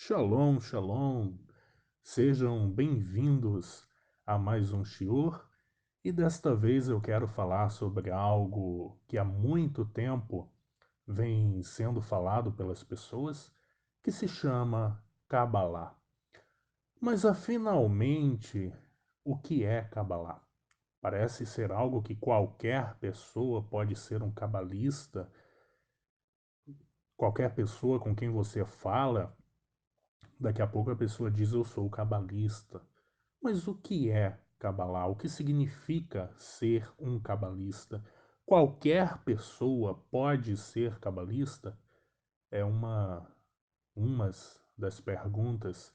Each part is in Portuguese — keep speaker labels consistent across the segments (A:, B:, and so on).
A: Shalom, shalom. Sejam bem-vindos a mais um shiur. E desta vez eu quero falar sobre algo que há muito tempo vem sendo falado pelas pessoas, que se chama Kabbalah. Mas afinalmente, o que é Kabbalah? Parece ser algo que qualquer pessoa pode ser um cabalista, qualquer pessoa com quem você fala, daqui a pouco a pessoa diz eu sou cabalista. Mas o que é Kabbalah? O que significa ser um cabalista? Qualquer pessoa pode ser cabalista? É umas das perguntas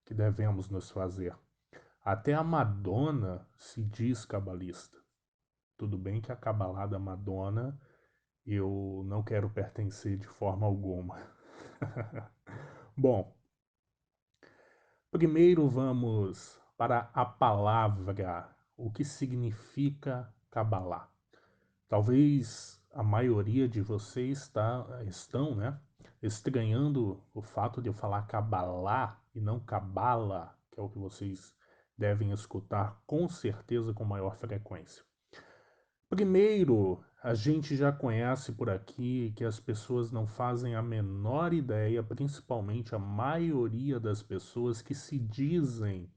A: que devemos nos fazer. Até a Madonna se diz cabalista. Tudo bem que a Kabbalah da Madonna eu não quero pertencer de forma alguma. Bom, primeiro vamos para a palavra, o que significa Kabbalah. Talvez a maioria de vocês estão, né, estranhando o fato de eu falar Kabbalah e não Cabala, que é o que vocês devem escutar com certeza com maior frequência. Primeiro, a gente já conhece por aqui que as pessoas não fazem a menor ideia, principalmente a maioria das pessoas que se dizem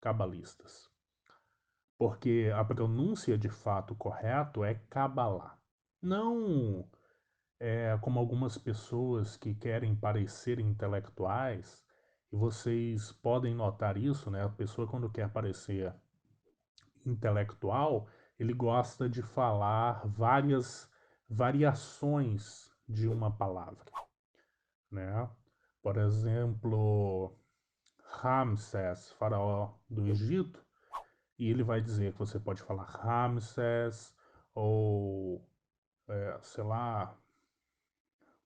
A: cabalistas. Porque a pronúncia de fato correto é Kabbalah. Não é como algumas pessoas que querem parecer intelectuais, e vocês podem notar isso, né? A pessoa quando quer parecer intelectual, ele gosta de falar várias variações de uma palavra, né? Por exemplo, Ramsés, faraó do Egito, e ele vai dizer que você pode falar Ramsés ou, sei lá,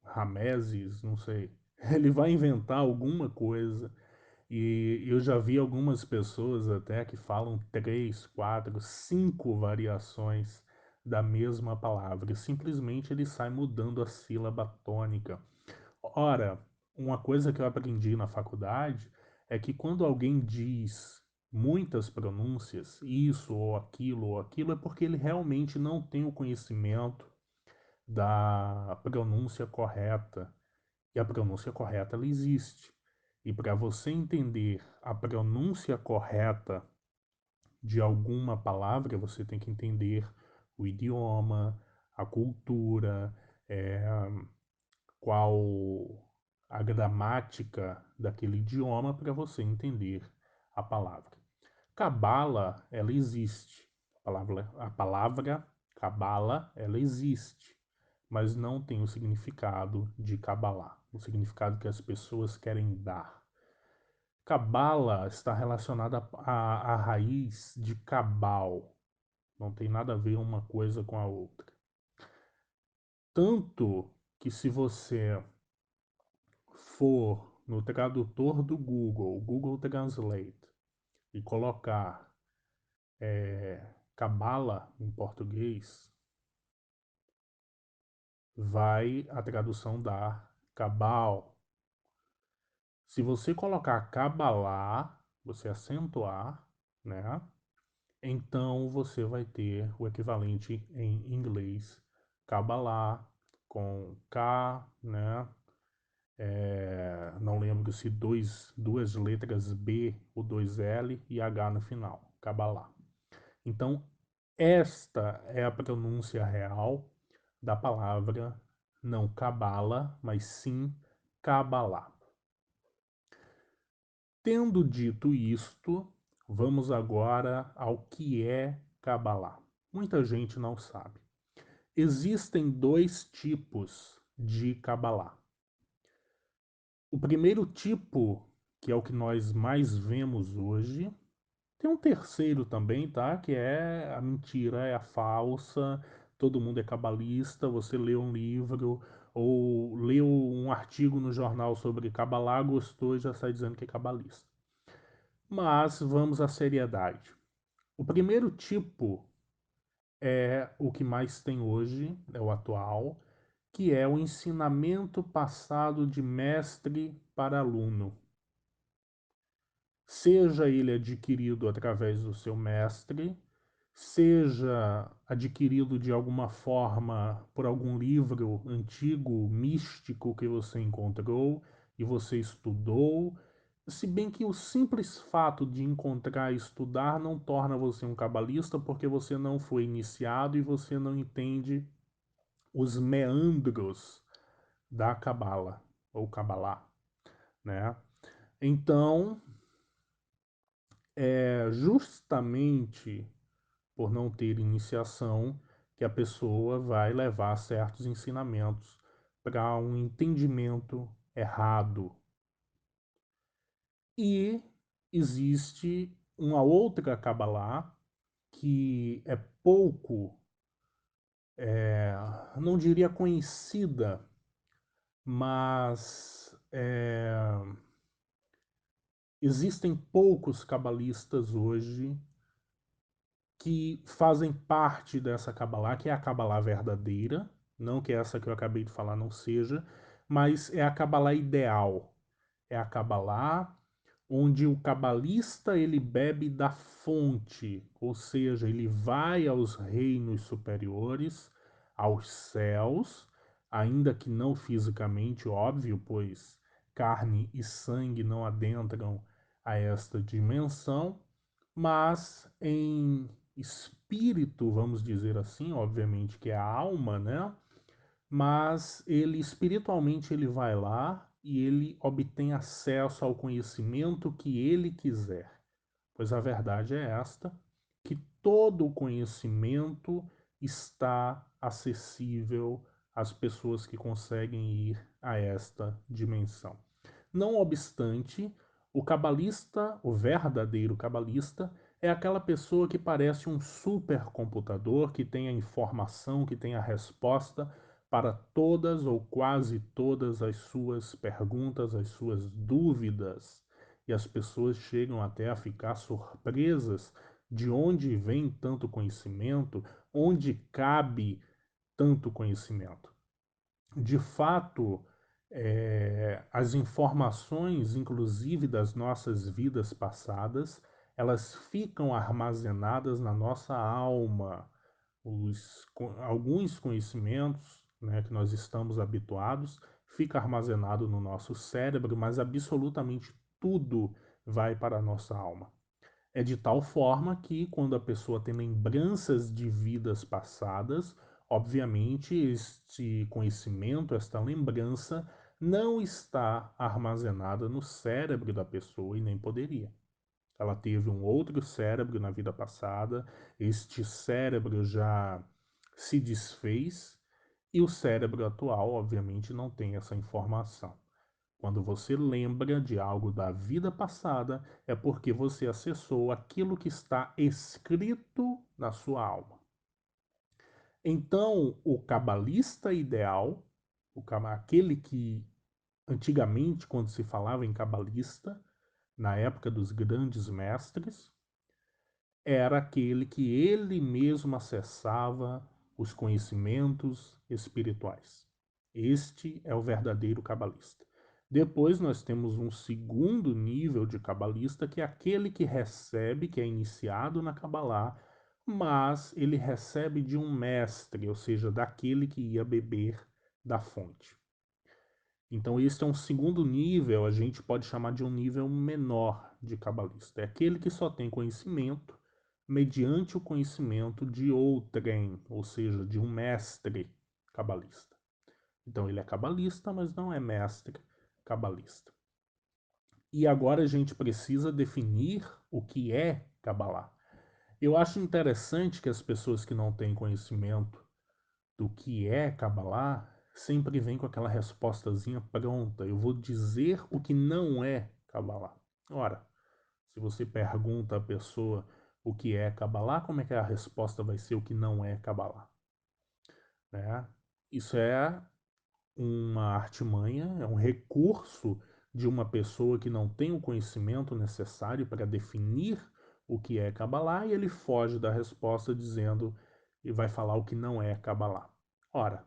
A: Rameses, não sei. Ele vai inventar alguma coisa. E eu já vi algumas pessoas até que falam três, quatro, cinco variações da mesma palavra. E simplesmente ele sai mudando a sílaba tônica. Ora, uma coisa que eu aprendi na faculdade é que quando alguém diz muitas pronúncias, isso ou aquilo, é porque ele realmente não tem o conhecimento da pronúncia correta. E a pronúncia correta ela existe. E para você entender a pronúncia correta de alguma palavra, você tem que entender o idioma, a cultura, é, qual a gramática daquele idioma para você entender a palavra. Cabala, ela existe. A palavra cabala, ela existe, mas não tem o significado de cabalá, o significado que as pessoas querem dar. Cabala está relacionada à raiz de cabal, não tem nada a ver uma coisa com a outra. Tanto que se você for no tradutor do Google Translate, e colocar cabala em português, vai a tradução dar cabal. Se você colocar cabalá, você acentuar, né? Então você vai ter o equivalente em inglês cabalá com K, né? Não lembro se duas letras B ou dois L e H no final, cabalá. Então esta é a pronúncia real da palavra não cabala, mas sim cabalá. Tendo dito isto, vamos agora ao que é Kabbalah. Muita gente não sabe. Existem dois tipos de Kabbalah. O primeiro tipo, que é o que nós mais vemos hoje, tem um terceiro também, tá? Que é a mentira, é a falsa, todo mundo é cabalista, você lê um livro ou leu um artigo no jornal sobre Kabbalah, gostou e já sai dizendo que é cabalista. Mas vamos à seriedade. O primeiro tipo é o que mais tem hoje, é o atual, que é o ensinamento passado de mestre para aluno. seja ele adquirido através do seu mestre, seja adquirido de alguma forma por algum livro antigo, místico que você encontrou e você estudou, se bem que o simples fato de encontrar e estudar não torna você um cabalista, porque você não foi iniciado e você não entende os meandros da cabala ou cabalá, né? Então, é justamente por não ter iniciação que a pessoa vai levar certos ensinamentos para um entendimento errado. E existe uma outra Kabbalah que é pouco, não diria conhecida, mas existem poucos cabalistas hoje que fazem parte dessa Kabbalah, que é a Kabbalah verdadeira, não que essa que eu acabei de falar não seja, mas é a Kabbalah ideal. É a Kabbalah onde o cabalista ele bebe da fonte, ou seja, ele vai aos reinos superiores, aos céus, ainda que não fisicamente, óbvio, pois carne e sangue não adentram a esta dimensão, mas em espírito, vamos dizer assim, obviamente que é a alma, né? Mas ele espiritualmente ele vai lá e ele obtém acesso ao conhecimento que ele quiser. Pois a verdade é esta, que todo o conhecimento está acessível às pessoas que conseguem ir a esta dimensão. Não obstante, o cabalista, o verdadeiro cabalista, é aquela pessoa que parece um supercomputador, que tem a informação, que tem a resposta para todas ou quase todas as suas perguntas, as suas dúvidas. E as pessoas chegam até a ficar surpresas de onde vem tanto conhecimento, onde cabe tanto conhecimento. De fato, as informações, inclusive das nossas vidas passadas, elas ficam armazenadas na nossa alma. Alguns conhecimentos, né, que nós estamos habituados fica armazenado no nosso cérebro, mas absolutamente tudo vai para a nossa alma. É de tal forma que, quando a pessoa tem lembranças de vidas passadas, obviamente este conhecimento, esta lembrança, não está armazenada no cérebro da pessoa e nem poderia. Ela teve um outro cérebro na vida passada, este cérebro já se desfez e o cérebro atual, obviamente, não tem essa informação. Quando você lembra de algo da vida passada, é porque você acessou aquilo que está escrito na sua alma. Então, o cabalista ideal, aquele que antigamente, quando se falava em cabalista, na época dos grandes mestres, era aquele que ele mesmo acessava os conhecimentos espirituais. Este é o verdadeiro cabalista. Depois nós temos um segundo nível de cabalista, que é aquele que recebe, que é iniciado na Cabalá, mas ele recebe de um mestre, ou seja, daquele que ia beber da fonte. Então, este é um segundo nível, a gente pode chamar de um nível menor de cabalista. É aquele que só tem conhecimento mediante o conhecimento de outrem, ou seja, de um mestre cabalista. Então, ele é cabalista, mas não é mestre cabalista. E agora a gente precisa definir o que é Cabalá. Eu acho interessante que as pessoas que não têm conhecimento do que é Kabbalah, sempre vem com aquela respostazinha pronta. Eu vou dizer o que não é Kabbalah. Ora, se você pergunta à pessoa o que é Kabbalah, como é que a resposta vai ser o que não é Kabbalah? Né? Isso é uma artimanha, é um recurso de uma pessoa que não tem o conhecimento necessário para definir o que é Kabbalah e ele foge da resposta dizendo e vai falar o que não é Kabbalah. Ora,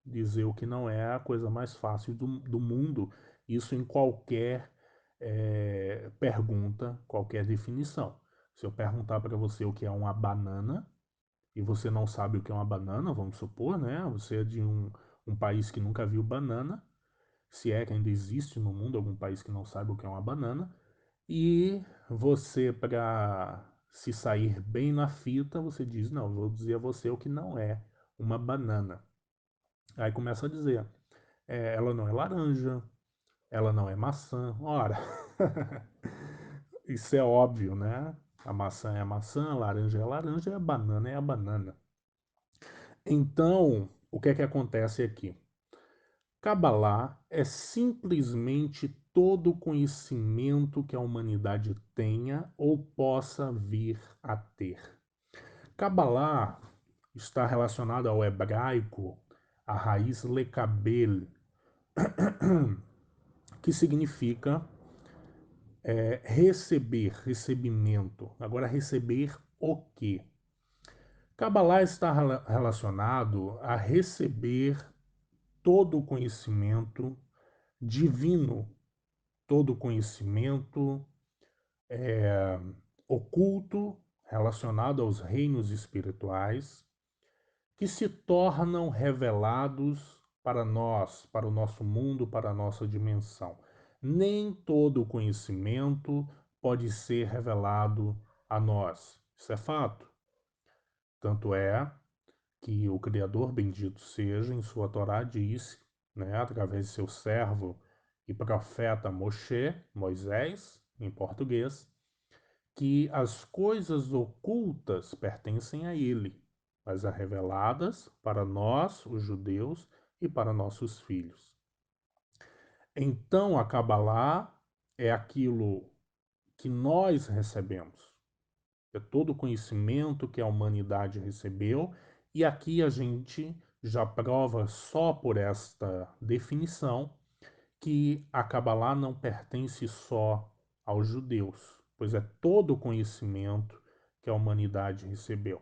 A: dizer o que não é a coisa mais fácil do mundo, isso em qualquer pergunta qualquer definição. Se eu perguntar para você o que é uma banana, e você não sabe o que é uma banana, vamos supor, né? Você é de um país que nunca viu banana, se é que ainda existe no mundo algum país que não sabe o que é uma banana, e você, para se sair bem na fita, você diz, não, vou dizer a você o que não é uma banana. Aí começa a dizer, ela não é laranja, ela não é maçã. Ora, isso é óbvio, né? A maçã é a maçã, a laranja é a laranja e a banana é a banana. Então, o que é que acontece aqui? Kabbalah é simplesmente todo o conhecimento que a humanidade tenha ou possa vir a ter. Kabbalah está relacionado ao hebraico, a raiz lekabel, que significa receber, recebimento. Agora, receber o quê? Kabbalah está relacionado a receber todo o conhecimento divino, todo o conhecimento oculto relacionado aos reinos espirituais que se tornam revelados para nós, para o nosso mundo, para a nossa dimensão. Nem todo o conhecimento pode ser revelado a nós. Isso é fato. Tanto é que o Criador, bendito seja, em sua Torá disse, né, através de seu servo e profeta Moshe, Moisés, em português, que as coisas ocultas pertencem a ele, mas as reveladas para nós, os judeus, e para nossos filhos. Então, a Kabbalah é aquilo que nós recebemos, é todo o conhecimento que a humanidade recebeu, e aqui a gente já prova só por esta definição que a Kabbalah não pertence só aos judeus, pois é todo o conhecimento que a humanidade recebeu.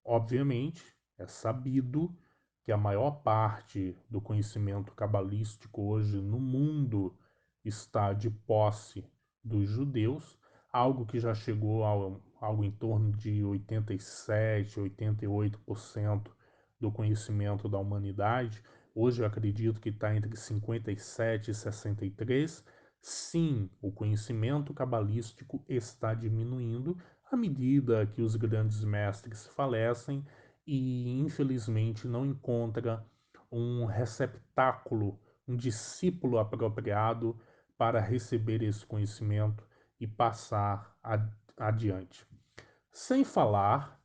A: Obviamente, é sabido que a maior parte do conhecimento cabalístico hoje no mundo está de posse dos judeus, algo que já chegou a algo em torno de 87, 88% do conhecimento da humanidade. Hoje eu acredito que está entre 57 e 63. Sim, o conhecimento cabalístico está diminuindo à medida que os grandes mestres falecem e infelizmente não encontra um receptáculo, um discípulo apropriado para receber esse conhecimento e passar adiante. Sem falar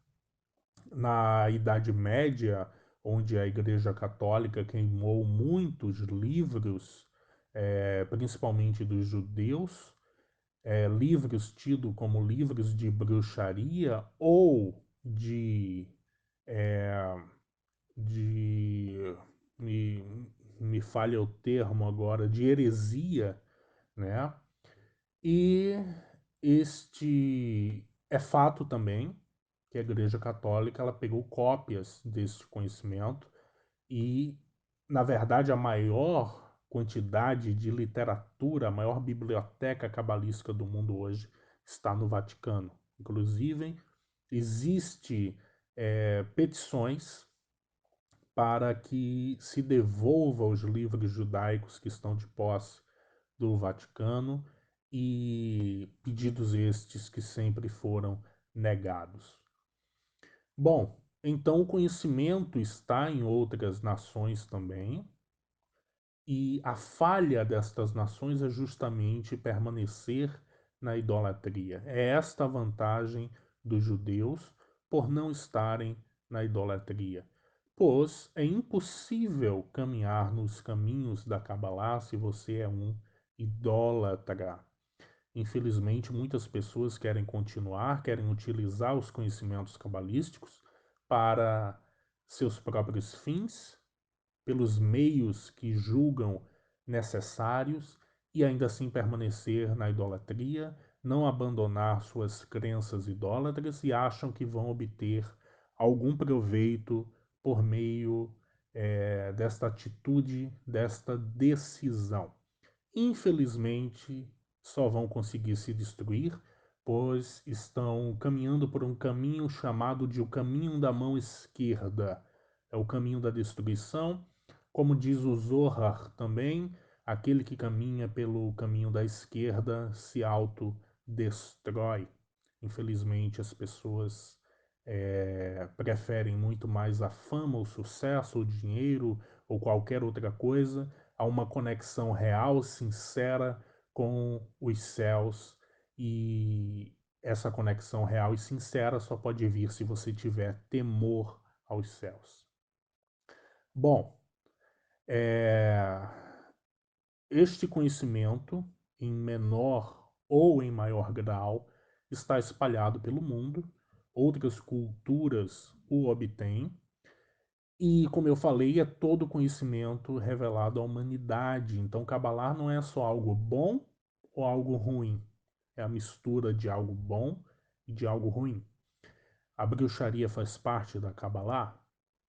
A: na Idade Média, onde a Igreja Católica queimou muitos livros, principalmente dos judeus, livros tidos como livros de bruxaria ou de me, me falha o termo agora, de heresia, né? E este é fato também que a Igreja Católica ela pegou cópias desse conhecimento e, na verdade, a maior quantidade de literatura, a maior biblioteca cabalística do mundo hoje está no Vaticano. Inclusive, existe petições para que se devolva os livros judaicos que estão de posse do Vaticano e pedidos estes que sempre foram negados. Bom, então o conhecimento está em outras nações também, e a falha destas nações é justamente permanecer na idolatria. É esta a vantagem dos judeus por não estarem na idolatria. Pois é impossível caminhar nos caminhos da Kabbalah se você é um idólatra. Infelizmente, muitas pessoas querem continuar, querem utilizar os conhecimentos cabalísticos para seus próprios fins, pelos meios que julgam necessários e ainda assim permanecer na idolatria, não abandonar suas crenças idólatras e acham que vão obter algum proveito por meio desta atitude, desta decisão. Infelizmente, só vão conseguir se destruir, pois estão caminhando por um caminho chamado de o caminho da mão esquerda. É o caminho da destruição. Como diz o Zohar também, aquele que caminha pelo caminho da esquerda se autodestrói. Infelizmente, as pessoas preferem muito mais a fama, o sucesso, o dinheiro ou qualquer outra coisa a uma conexão real, sincera com os céus. E essa conexão real e sincera só pode vir se você tiver temor aos céus. Bom, é, este conhecimento, em menor ou em maior grau, está espalhado pelo mundo, outras culturas o obtêm, e, como eu falei, é todo conhecimento revelado à humanidade. Então, Kabbalah não é só algo bom ou algo ruim, é a mistura de algo bom e de algo ruim. A bruxaria faz parte da Kabbalah?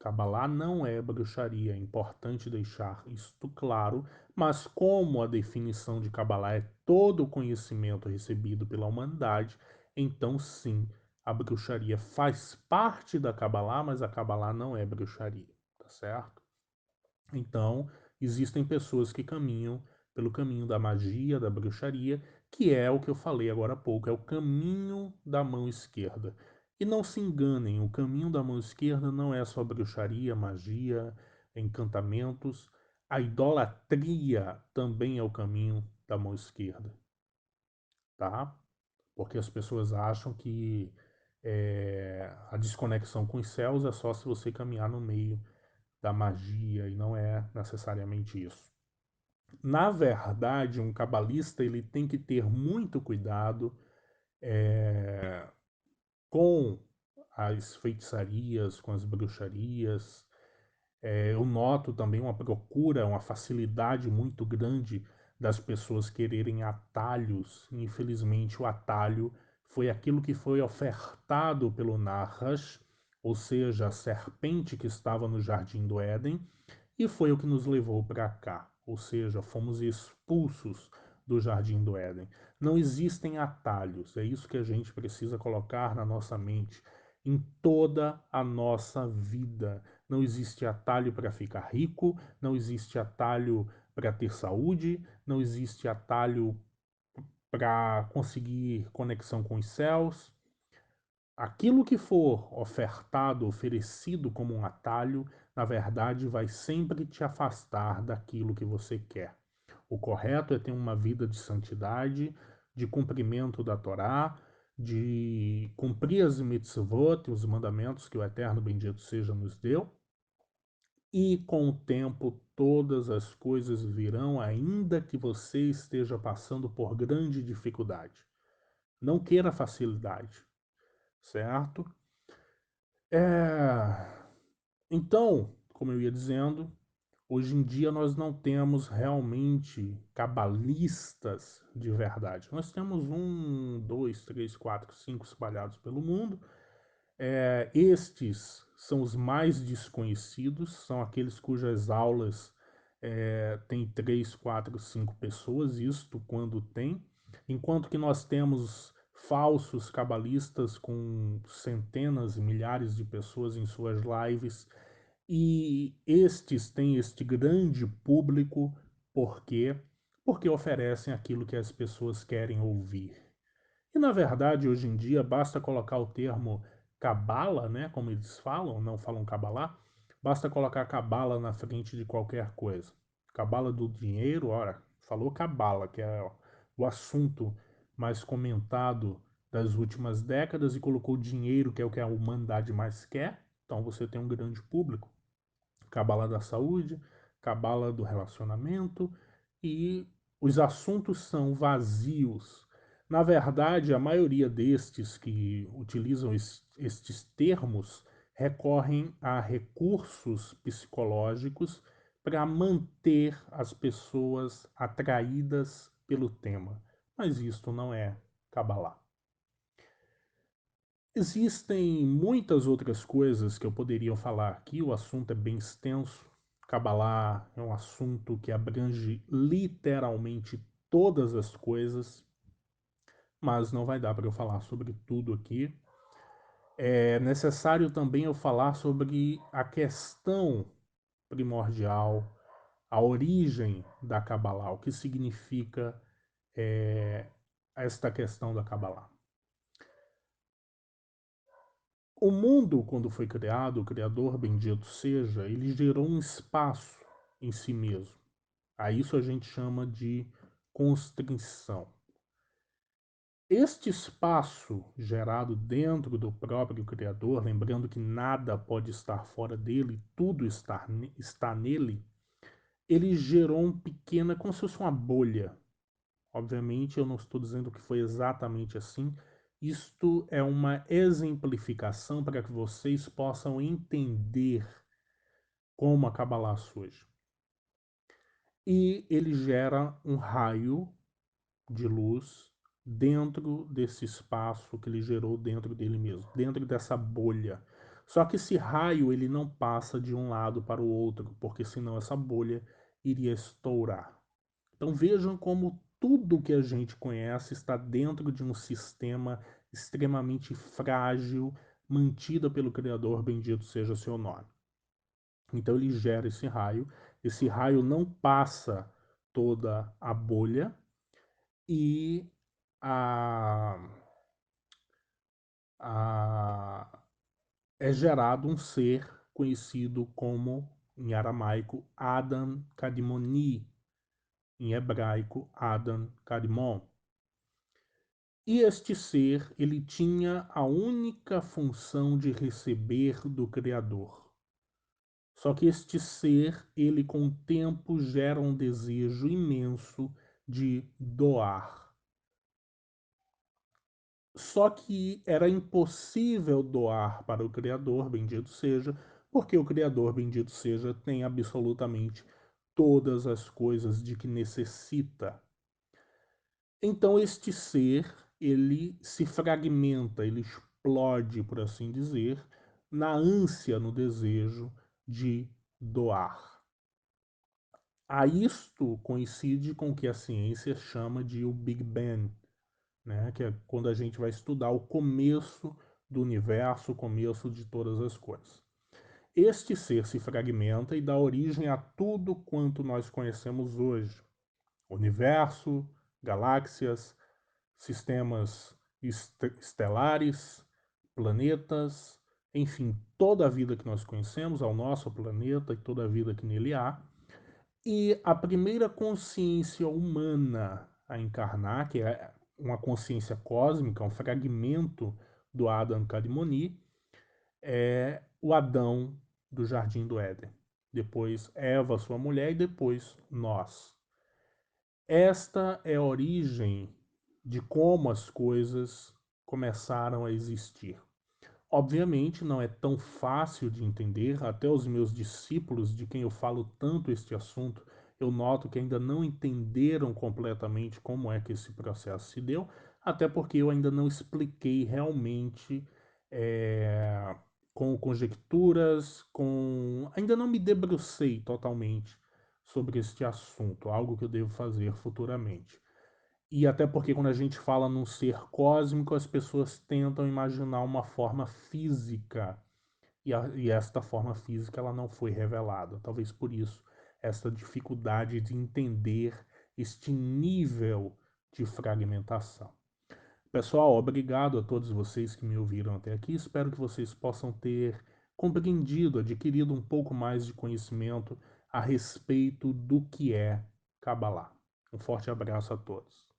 A: Kabbalah não é bruxaria, é importante deixar isto claro, mas como a definição de Kabbalah é todo o conhecimento recebido pela humanidade, então sim, a bruxaria faz parte da Kabbalah, mas a Kabbalah não é bruxaria, tá certo? Então, existem pessoas que caminham pelo caminho da magia, da bruxaria, que é o que eu falei agora há pouco, é o caminho da mão esquerda. E não se enganem, o caminho da mão esquerda não é só bruxaria, magia, encantamentos. A idolatria também é o caminho da mão esquerda, tá? Porque as pessoas acham que a desconexão com os céus é só se você caminhar no meio da magia, e não é necessariamente isso. Na verdade, um cabalista ele tem que ter muito cuidado com as feitiçarias, com as bruxarias. Eu noto também uma procura, uma facilidade muito grande das pessoas quererem atalhos. Infelizmente, o atalho foi aquilo que foi ofertado pelo Nahash, ou seja, a serpente que estava no jardim do Éden, e foi o que nos levou para cá, ou seja, fomos expulsos do Jardim do Éden. Não existem atalhos, é isso que a gente precisa colocar na nossa mente em toda a nossa vida. Não existe atalho para ficar rico, não existe atalho para ter saúde, não existe atalho para conseguir conexão com os céus. Aquilo que for ofertado, oferecido como um atalho, na verdade vai sempre te afastar daquilo que você quer. O correto é ter uma vida de santidade, de cumprimento da Torá, de cumprir as mitzvot, os mandamentos que o Eterno Bendito seja nos deu, e com o tempo todas as coisas virão, ainda que você esteja passando por grande dificuldade. Não queira facilidade, certo? É... Então, como eu ia dizendo, hoje em dia nós não temos realmente cabalistas de verdade. Nós temos um, dois, três, quatro, cinco espalhados pelo mundo. Estes são os mais desconhecidos, são aqueles cujas aulas têm três, quatro, cinco pessoas, isto quando tem, enquanto que nós temos falsos cabalistas com centenas, milhares de pessoas em suas lives, e estes têm este grande público, por quê? Porque oferecem aquilo que as pessoas querem ouvir. E na verdade, hoje em dia, basta colocar o termo cabala, né, como eles falam, não falam cabalá, basta colocar cabala na frente de qualquer coisa. Cabala do dinheiro, ora, falou cabala, que é o assunto mais comentado das últimas décadas, e colocou dinheiro, que é o que a humanidade mais quer, então você tem um grande público. Cabala da saúde, cabala do relacionamento, e os assuntos são vazios. Na verdade, a maioria destes que utilizam estes termos recorrem a recursos psicológicos para manter as pessoas atraídas pelo tema. Mas isto não é Kabbalah. Existem muitas outras coisas que eu poderia falar aqui, o assunto é bem extenso. Kabbalah é um assunto que abrange literalmente todas as coisas, mas não vai dar para eu falar sobre tudo aqui. É necessário também eu falar sobre a questão primordial, a origem da Kabbalah, o que significa é, esta questão da Kabbalah. O mundo, quando foi criado, o Criador, bendito seja, ele gerou um espaço em si mesmo. A isso a gente chama de constrição. Este espaço gerado dentro do próprio Criador, lembrando que nada pode estar fora dele, tudo está nele, ele gerou um pequena, como se fosse uma bolha. Obviamente, eu não estou dizendo que foi exatamente assim. Isto é uma exemplificação para que vocês possam entender como a Kabbalah surge. E ele gera um raio de luz dentro desse espaço que ele gerou dentro dele mesmo, dentro dessa bolha. Só que esse raio ele não passa de um lado para o outro, porque senão essa bolha iria estourar. Então vejam como tudo que a gente conhece está dentro de um sistema extremamente frágil, mantido pelo Criador, bendito seja seu nome. Então ele gera esse raio não passa toda a bolha e a, a, é gerado um ser conhecido como, em aramaico, Adam Kadmoni, em hebraico, Adam Kadmon. E este ser, ele tinha a única função de receber do Criador. Só que este ser, ele com o tempo gera um desejo imenso de doar. Só que era impossível doar para o Criador, bendito seja, porque o Criador, bendito seja, tem absolutamente todas as coisas de que necessita. Então este ser, ele se fragmenta, ele explode, por assim dizer, na ânsia, no desejo de doar. A isto coincide com o que a ciência chama de o Big Bang, né? Que é quando a gente vai estudar o começo do universo, o começo de todas as coisas. Este ser se fragmenta e dá origem a tudo quanto nós conhecemos hoje. Universo, galáxias, sistemas estelares, planetas, enfim, toda a vida que nós conhecemos, ao nosso planeta e toda a vida que nele há. E a primeira consciência humana a encarnar, que é uma consciência cósmica, um fragmento do Adam Kadmoni, é o Adão do Jardim do Éden. Depois Eva, sua mulher, e depois nós. Esta é a origem de como as coisas começaram a existir. Obviamente não é tão fácil de entender, até os meus discípulos, de quem eu falo tanto este assunto, eu noto que ainda não entenderam completamente como é que esse processo se deu, até porque eu ainda não expliquei realmente com conjecturas, ainda não me debrucei totalmente sobre este assunto, algo que eu devo fazer futuramente. E até porque quando a gente fala num ser cósmico, as pessoas tentam imaginar uma forma física. E esta forma física ela não foi revelada. Talvez por isso essa dificuldade de entender este nível de fragmentação. Pessoal, obrigado a todos vocês que me ouviram até aqui. Espero que vocês possam ter compreendido, adquirido um pouco mais de conhecimento a respeito do que é Kabbalah. Um forte abraço a todos.